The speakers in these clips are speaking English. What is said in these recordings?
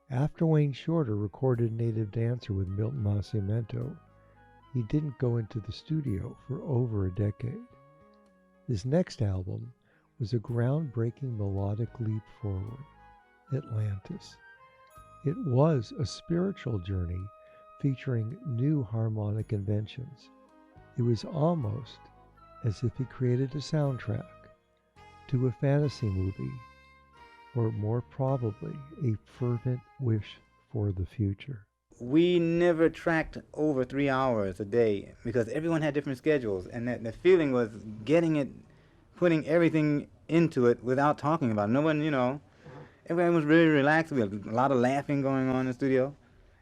After Wayne Shorter recorded Native Dancer with Milton Nascimento, he didn't go into the studio for over a decade. His next album was a groundbreaking melodic leap forward, Atlantis. It was a spiritual journey featuring new harmonic inventions. It was almost as if he created a soundtrack to a fantasy movie, or more probably a fervent wish for the future. We never tracked over 3 hours a day because everyone had different schedules, and the feeling was getting it, putting everything into it without talking about it. No one, everyone was really relaxed. We had a lot of laughing going on in the studio.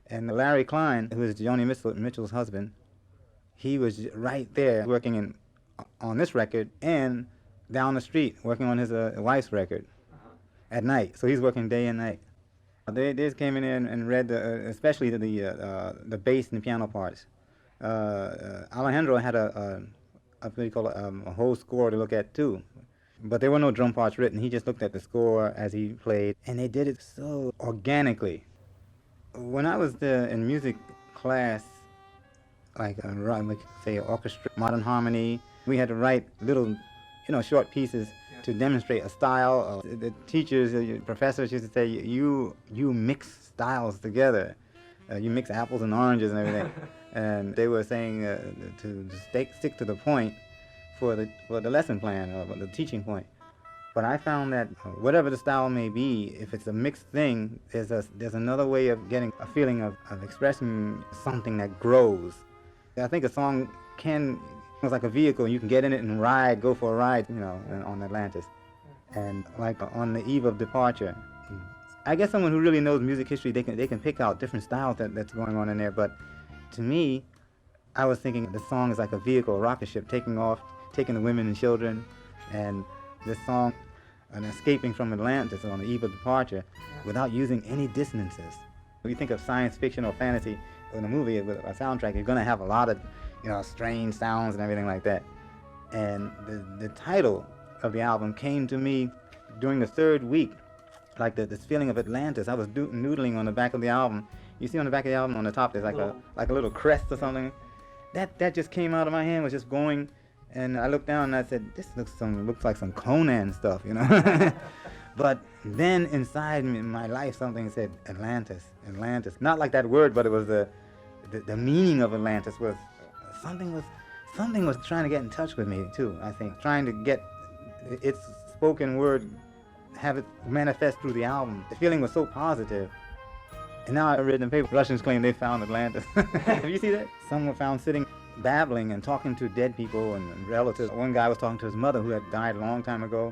And Larry Klein, who is Joni Mitchell's husband, he was right there working on this record and down the street working on his wife's record at night. So he's working day and night. They just came in and read, especially the bass and the piano parts. Alejandro had a what do you call it, a whole score to look at too. But there were no drum parts written. He just looked at the score as he played, and they did it so organically. When I was in music class, like say orchestra, modern harmony, we had to write little, short pieces to demonstrate a style. The teachers, the professors used to say, you mix styles together. You mix apples and oranges and everything. And they were saying to stick to the point for the lesson plan or the teaching point. But I found that whatever the style may be, if it's a mixed thing, there's another way of getting a feeling of expressing something that grows. I think a song it's like a vehicle. You can get in it and go for a ride, on Atlantis. And like on the eve of departure, I guess someone who really knows music history, they can pick out different styles that's going on in there. But to me, I was thinking the song is like a vehicle, a rocket ship taking off, taking the women and children, and this song, and escaping from Atlantis on the eve of departure, without using any dissonances. When you think of science fiction or fantasy in a movie with a soundtrack, you're going to have a lot of, strange sounds and everything like that. And the title of the album came to me during the third week, like this feeling of Atlantis. I was noodling on the back of the album. You see on the back of the album on the top there's like a little crest or something. That just came out of my hand, was just going, and I looked down and I said, this looks like some Conan stuff, But then inside my life something said Atlantis. Not like that word, but it was the meaning of Atlantis was something was trying to get in touch with me too, I think. Trying to get its spoken word, have it manifest through the album. The feeling was so positive. And now I read in the paper, Russians claim they found Atlantis. Have you seen that? Some were found sitting, babbling and talking to dead people and relatives. One guy was talking to his mother who had died a long time ago,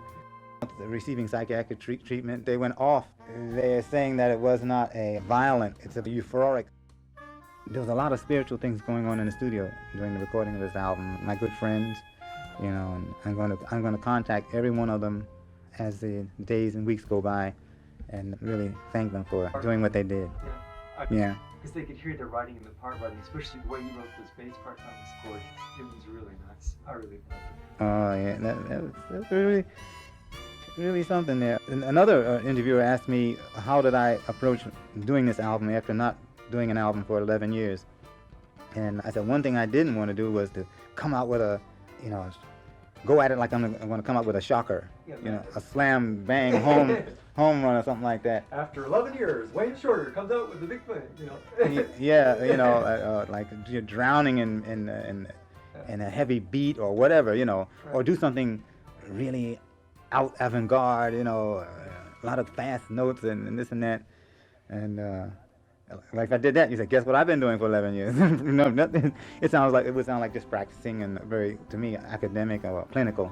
receiving psychiatric treatment. They went off. They're saying that it was not a violent, it's a euphoric. There was a lot of spiritual things going on in the studio during the recording of this album. My good friends, and I'm going to contact every one of them as the days and weeks go by, and really thank them for doing what they did. Yeah. Because they could hear the writing and the part writing, especially the way you wrote those bass parts. That was gorgeous. It was really nice. I really loved it. Oh yeah, that's really something there. And another interviewer asked me how did I approach doing this album after not doing an album for 11 years. And I said one thing I didn't want to do was to come out with go at it like I'm going to come out with a shocker, a slam bang home run or something like that. After 11 years, Wayne Shorter comes out with the big thing, Yeah, like you're drowning in a heavy beat or whatever, or do something really out avant-garde, a lot of fast notes and this and that. And like if I did that, you said, guess what I've been doing for 11 years? Nothing. It would sound like just practicing and very, to me, academic or clinical.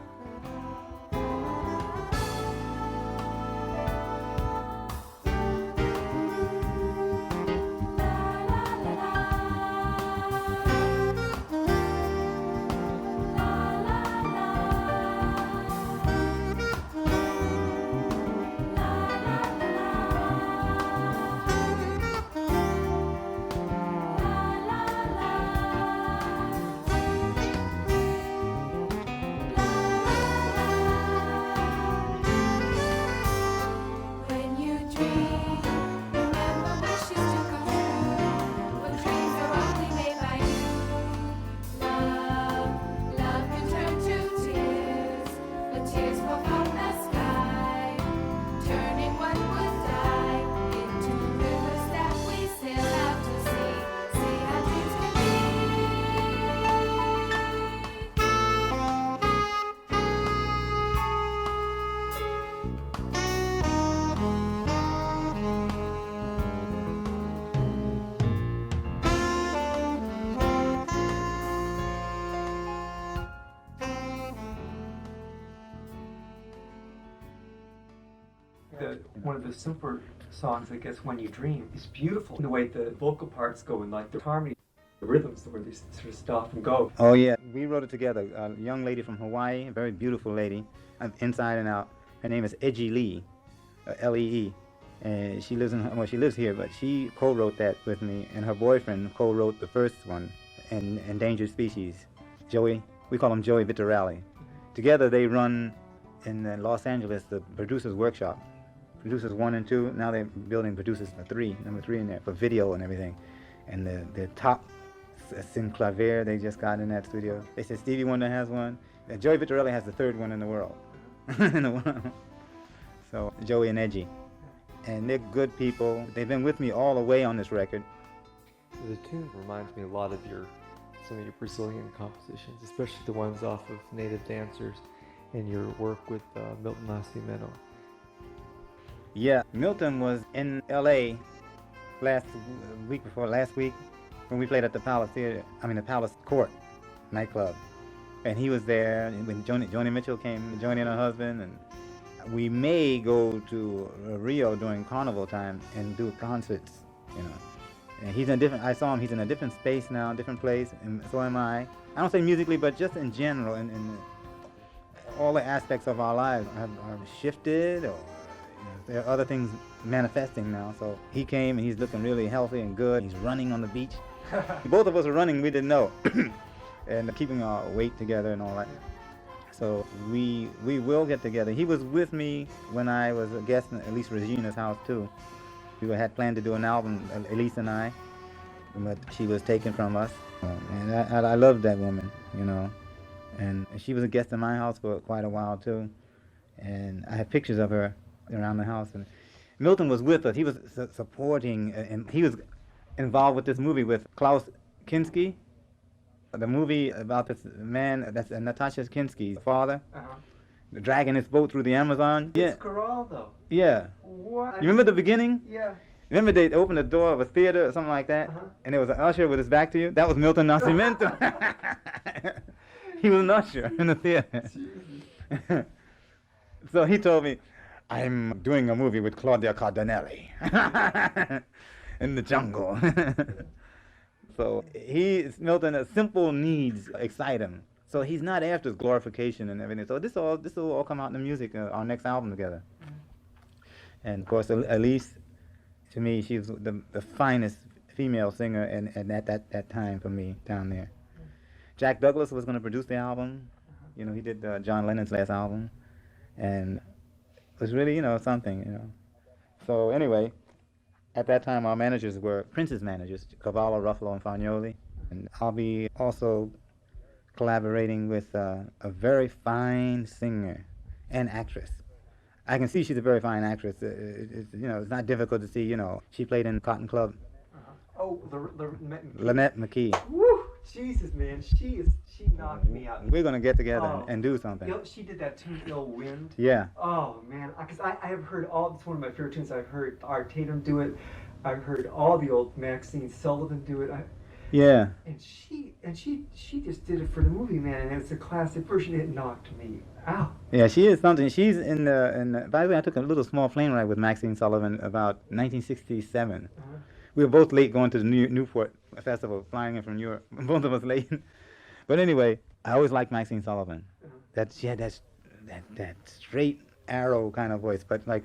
one of the simpler songs, I guess, When You Dream, is beautiful. The way the vocal parts go and like the harmony, the rhythms, where they sort of stop and go. Oh yeah, we wrote it together. A young lady from Hawaii, a very beautiful lady, inside and out. Her name is Edgy Lee, Lee, and she lives here, but she co-wrote that with me, and her boyfriend co-wrote the first one, Endangered Species, Joey. We call him Joey Vitarelli. Together they run in Los Angeles the Producers Workshop, Producers 1 and 2. Now they're building Producers 3, number 3 in there for video and everything, and the top Synclavier they just got in that studio. They said Stevie Wonder has one. Joey Vitarelli has the third one in the world. So Joey and Edgy, and they're good people. They've been with me all the way on this record. The tune reminds me a lot of some of your Brazilian compositions, especially the ones off of Native Dancers and your work with Milton Nascimento. Yeah, Milton was in L.A. last week when we played at the the Palace Court nightclub, and he was there when Joni Mitchell came, Joni and her husband, and we may go to Rio during carnival time and do concerts, And I saw him, he's in a different space now, different place, and so am I. I don't say musically, but just in general, and all the aspects of our lives have shifted, or there are other things manifesting now. So he came and he's looking really healthy and good. He's running on the beach. Both of us are running, we didn't know. And keeping our weight together and all that. So we will get together. He was with me when I was a guest at Elise Regina's house too. We had planned to do an album, Elise and I, but she was taken from us. And I loved that woman, And she was a guest in my house for quite a while too. And I have pictures of her around the house. And Milton was with us. He was supporting, and he was involved with this movie with Klaus Kinski. The movie about this man, that's Natasha Kinski's father, dragging his boat through the Amazon. It's Geraldo. Yeah. What? You remember the beginning? Yeah. Remember they opened the door of a theater or something like that, and there was an usher with his back to you? That was Milton Nascimento. He was an usher in the theater. So he told me, I'm doing a movie with Claudia Cardinelli in the jungle. So Milton, simple needs excite him. So he's not after glorification and everything. So this will all come out in the music, our next album together. And of course, Elise, to me, she was the finest female singer and at that time for me down there. Jack Douglas was going to produce the album. He did John Lennon's last album. And it was really, something, So anyway, at that time, our managers were Prince's managers, Cavallo, Ruffalo, and Fagnoli. And I'll be also collaborating with a very fine singer and actress. I can see she's a very fine actress. It's not difficult to see, She played in Cotton Club. Oh, Lynette McKee. Woo! Jesus, man, she knocked me out. We're going to get together and do something. She did that tune, Ill Wind. Yeah. Oh, man, because I have heard it's one of my favorite tunes. I've heard Art Tatum do it. I've heard all the old Maxine Sullivan do it. Yeah. And she just did it for the movie, man, and it's a classic version. It knocked me out. Yeah, she is something. She's in the by the way, I took a little small plane ride with Maxine Sullivan about 1967. We were both late going to the Newport Festival, flying in from Europe. Both of us late. But anyway, I always liked Maxine Sullivan. She had that straight arrow kind of voice, but like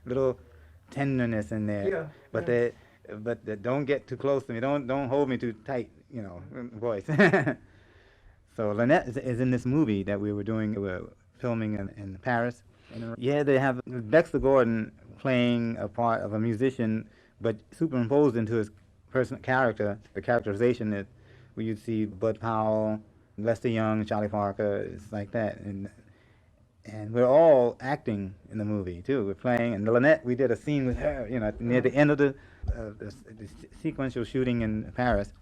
little tenderness in there. Yeah. But don't get too close to me. Don't hold me too tight, voice. So Lynette is in this movie that we were filming in Paris. Yeah, they have Dexter Gordon playing a part of a musician, but superimposed into his character. The characterization is where you'd see Bud Powell, Lester Young, Charlie Parker. It's like that, and we're all acting in the movie too. We're playing, and Lynette, we did a scene with her, near the end of the sequential shooting in Paris.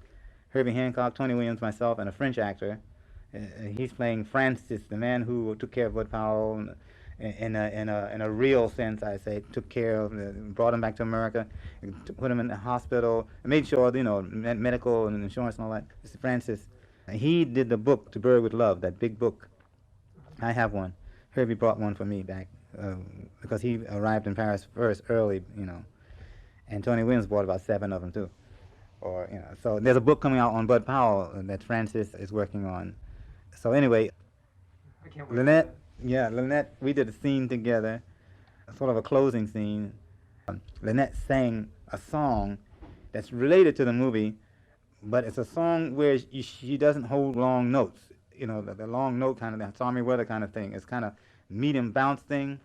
Herbie Hancock, Tony Williams, myself, and a French actor. He's playing Francis, the man who took care of Bud Powell in a real sense, I say, took care of him, brought him back to America, put him in the hospital, and made sure, medical and insurance and all that. This is Francis. He did the book, To Bird with Love, that big book. I have one. Herbie brought one for me back because he arrived in Paris first early, and Tony Williams bought about 7 of them too. Or, so there's a book coming out on Bud Powell that Francis is working on. So anyway, I can't wait. Lynette, we did a scene together, sort of a closing scene. Lynette sang a song that's related to the movie, but it's a song where she doesn't hold long notes. The long note kind of, the Stormy Weather kind of thing. It's kind of medium bounce thing.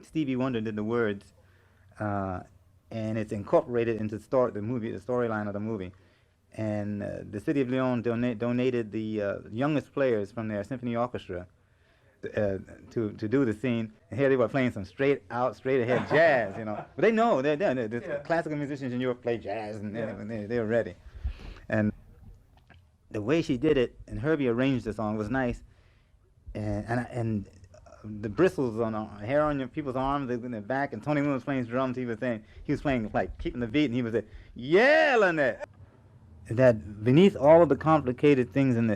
Stevie Wonder did the words, and it's incorporated into the storyline of the movie. And the city of Lyon donated the youngest players from their symphony orchestra to do the scene. And here they were playing some straight ahead jazz, But they know the classical musicians in Europe play jazz, and they're ready. And the way she did it, and Herbie arranged the song, was nice. And the bristles on the hair on people's arms, in their back, and Tony Williams playing drums. He was playing like keeping the beat, and he was yelling it. That beneath all of the complicated things in the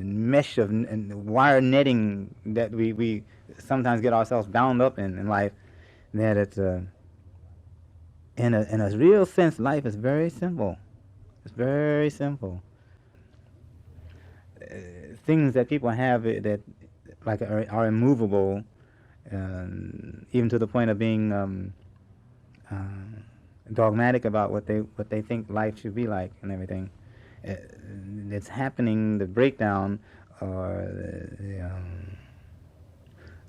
mesh of and the wire netting that we sometimes get ourselves bound up in life, that it's in a real sense, life is very simple. It's very simple. Things that people have that like are immovable, even to the point of being dogmatic about what they think life should be like and everything. It's happening. The breakdown, or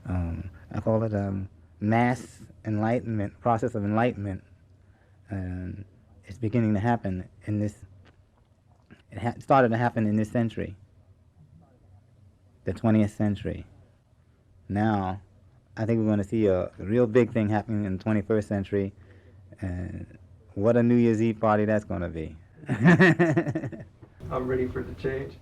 I call it mass enlightenment, process of enlightenment, and it's beginning to happen in this. It started to happen in this century, the 20th century. Now, I think we're going to see a real big thing happening in the 21st century, and what a New Year's Eve party that's going to be. I'm ready for the change.